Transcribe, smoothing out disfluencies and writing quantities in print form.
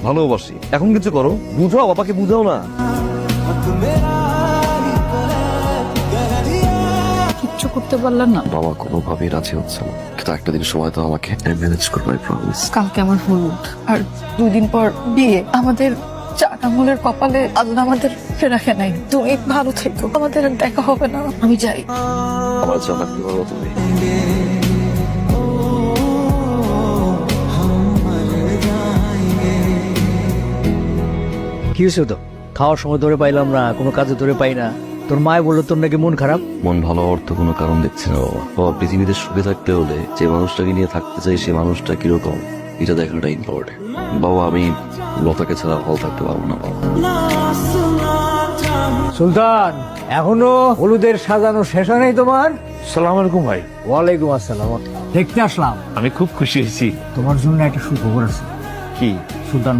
ভালোবাসি। এখন কিছু করো, বুঝাও, বাবাকে বুঝাও না। কিচ্ছু করতে পারলাম না। বাবা কোনোভাবেই রাজি হচ্ছে না, কিন্তু একটা দিন সময় তো আমাকে ম্যানেজ করবো, আই প্রমিস। কালকে আমার হলুদ আর 2 দিন পর বিয়ে। আমাদের 4 আঙুলের কপালে আল্লাহ আমাদের রাখে নাই। তুমি ভালো থেকো, আমাদের আর দেখা হবে না। আমি যাই। আমার জানা কি বলো তুমি? কি হয়েছে তো? খাওয়ার সময় ধরে পাইলাম না, কোনো কাজে ধরে পাই না। তোর মায় বললো তোর নাকি মন খারাপ। মন ভালো হওয়ার তো কোনো কারণ দেখছি না বাবা। বাবা, পৃথিবীতে সুখে থাকতে হলে যে মানুষটাকে নিয়ে থাকতে চাই সে মানুষটা কিরকম এটা দেখাটা ইম্পর্টেন্ট। বাবা, আমি লতাকে ছাড়া ভালো থাকতে পারবো না বাবা। সুলতান, এখনো হলুদের সাজানো শেষ হয় নাই তোমার? সালাম আলাইকুম ভাই। ওয়ালাইকুম আসসালাম। দেখতে আসলাম, আমি খুব খুশি হয়েছি। তোমার জন্য একটা সুখবর আছে। কি? সুলতান